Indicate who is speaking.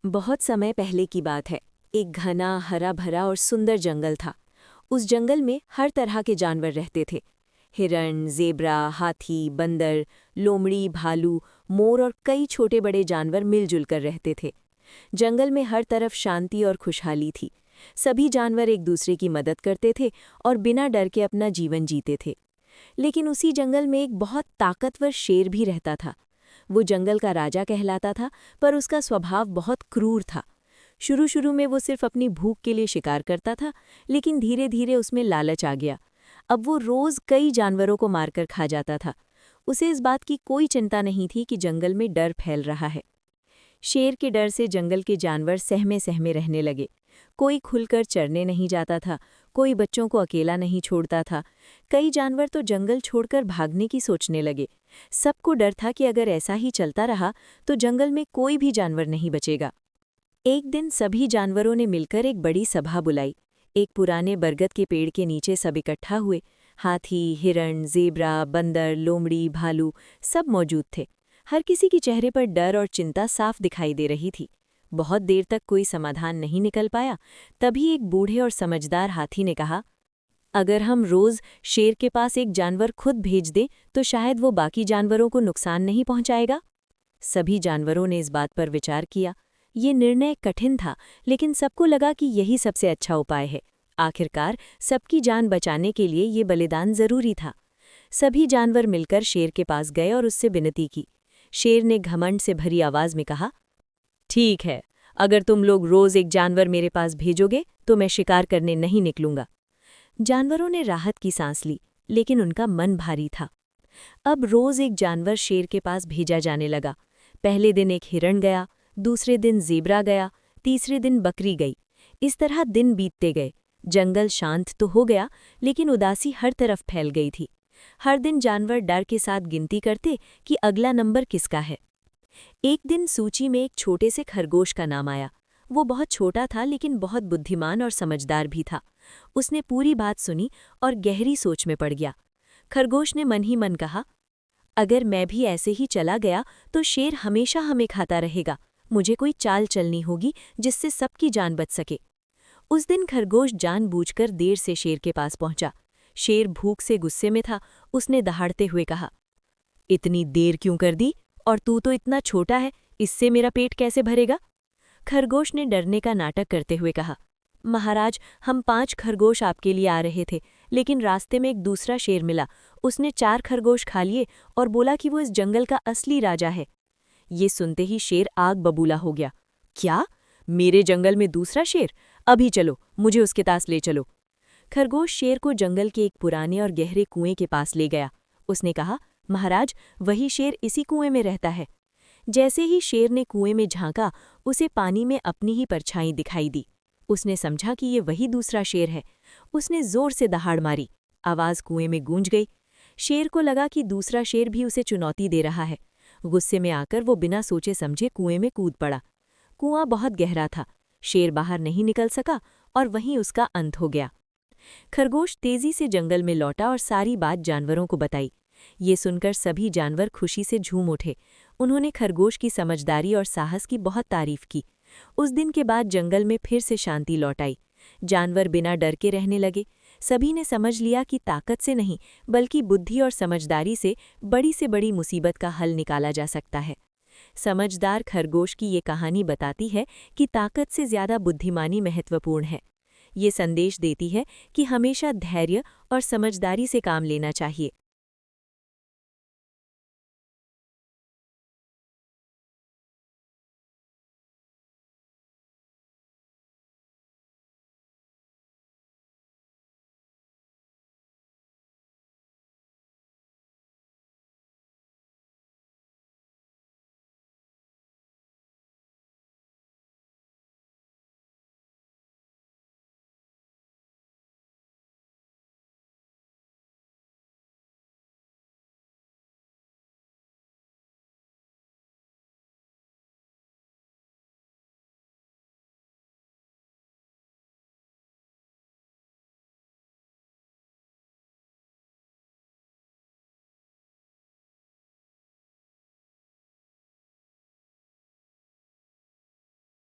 Speaker 1: बहुत समय पहले की बात है। एक घना हरा भरा और सुंदर जंगल था। उस जंगल में हर तरह के जानवर रहते थे। हिरण, ज़ेब्रा, हाथी, बंदर, लोमड़ी, भालू, मोर और कई छोटे बड़े जानवर मिलजुल कर रहते थे। जंगल में हर तरफ शांति और खुशहाली थी। सभी जानवर एक दूसरे की मदद करते थे और बिना डर के अपना जीवन जीते थे। लेकिन उसी जंगल में एक बहुत ताकतवर शेर भी रहता था। वो जंगल का राजा कहलाता था, पर उसका स्वभाव बहुत क्रूर था। शुरू शुरू में वो सिर्फ अपनी भूख के लिए शिकार करता था, लेकिन धीरे धीरे उसमें लालच आ गया। अब वो रोज कई जानवरों को मारकर खा जाता था। उसे इस बात की कोई चिंता नहीं थी कि जंगल में डर फैल रहा है। शेर के डर से जंगल के जानवर सहमे सहमे रहने लगे। कोई खुलकर चरने नहीं जाता था, कोई बच्चों को अकेला नहीं छोड़ता था। कई जानवर तो जंगल छोड़कर भागने की सोचने लगे। सबको डर था कि अगर ऐसा ही चलता रहा तो जंगल में कोई भी जानवर नहीं बचेगा। एक दिन सभी जानवरों ने मिलकर एक बड़ी सभा बुलाई। एक पुराने बरगद के पेड़ के नीचे सब इकट्ठा हुए। हाथी, हिरण, ज़ेब्रा, बंदर, लोमड़ी, भालू सब मौजूद थे। हर किसी के चेहरे पर डर और चिंता साफ दिखाई दे रही थी। बहुत देर तक कोई समाधान नहीं निकल पाया। तभी एक बूढ़े और समझदार हाथी ने कहा, अगर हम रोज शेर के पास एक जानवर खुद भेज दें तो शायद वो बाकी जानवरों को नुकसान नहीं पहुंचाएगा। सभी जानवरों ने इस बात पर विचार किया। ये निर्णय कठिन था, लेकिन सबको लगा कि यही सबसे अच्छा उपाय है। आखिरकार सबकी जान बचाने के लिए ये बलिदान जरूरी था। सभी जानवर मिलकर शेर के पास गए और उससे विनती की। शेर ने घमंड से भरी आवाज में कहा, ठीक है, अगर तुम लोग रोज एक जानवर मेरे पास भेजोगे तो मैं शिकार करने नहीं निकलूंगा। जानवरों ने राहत की सांस ली, लेकिन उनका मन भारी था। अब रोज एक जानवर शेर के पास भेजा जाने लगा। पहले दिन एक हिरण गया, दूसरे दिन ज़ेब्रा गया, तीसरे दिन बकरी गई। इस तरह दिन बीतते गए। जंगल शांत तो हो गया, लेकिन उदासी हर तरफ फैल गई थी। हर दिन जानवर डर के साथ गिनती करते कि अगला नंबर किसका है। एक दिन सूची में एक छोटे से खरगोश का नाम आया। वो बहुत छोटा था, लेकिन बहुत बुद्धिमान और समझदार भी था। उसने पूरी बात सुनी और गहरी सोच में पड़ गया। खरगोश ने मन ही मन कहा, अगर मैं भी ऐसे ही चला गया तो शेर हमेशा हमें खाता रहेगा। मुझे कोई चाल चलनी होगी जिससे सबकी जान बच सके। उस दिन खरगोश जानबूझकर देर से शेर के पास पहुंचा। शेर भूख से गुस्से में था। उसने दहाड़ते हुए कहा, इतनी देर क्यों कर दी? और तू तो इतना छोटा है, इससे मेरा पेट कैसे भरेगा? खरगोश ने डरने का नाटक करते हुए कहा, महाराज, हम 5 खरगोश आपके लिए आ रहे थे, लेकिन रास्ते में एक दूसरा शेर मिला। उसने 4 खरगोश खा लिए और बोला कि वो इस जंगल का असली राजा है। ये सुनते ही शेर आग बबूला हो गया। क्या? मेरे जंगल में दूसरा शेर? अभी चलो, मुझे उसके पास ले चलो। खरगोश शेर को जंगल के एक पुराने और गहरे कुएं के पास ले गया। उसने कहा, महाराज, वही शेर इसी कुएं में रहता है। जैसे ही शेर ने कुएं में झांका, उसे पानी में अपनी ही परछाई दिखाई दी। उसने समझा कि ये वही दूसरा शेर है। उसने जोर से दहाड़ मारी। आवाज कुएं में गूंज गई। शेर को लगा कि दूसरा शेर भी उसे चुनौती दे रहा है। गुस्से में आकर वो बिना सोचे समझे कुएं में कूद पड़ा। कुआं बहुत गहरा था। शेर बाहर नहीं निकल सका और वहीं उसका अंत हो गया। खरगोश तेजी से जंगल में लौटा और सारी बात जानवरों को बताई। ये सुनकर सभी जानवर खुशी से झूम उठे। उन्होंने खरगोश की समझदारी और साहस की बहुत तारीफ की। उस दिन के बाद जंगल में फिर से शांति लौट आई। जानवर बिना डर के रहने लगे। सभी ने समझ लिया कि ताकत से नहीं, बल्कि बुद्धि और समझदारी से बड़ी मुसीबत का हल निकाला जा सकता है। समझदार खरगोश की ये कहानी बताती है कि ताकत से ज्यादा बुद्धिमानी महत्वपूर्ण है। ये संदेश देती है कि हमेशा धैर्य और समझदारी से काम लेना चाहिए।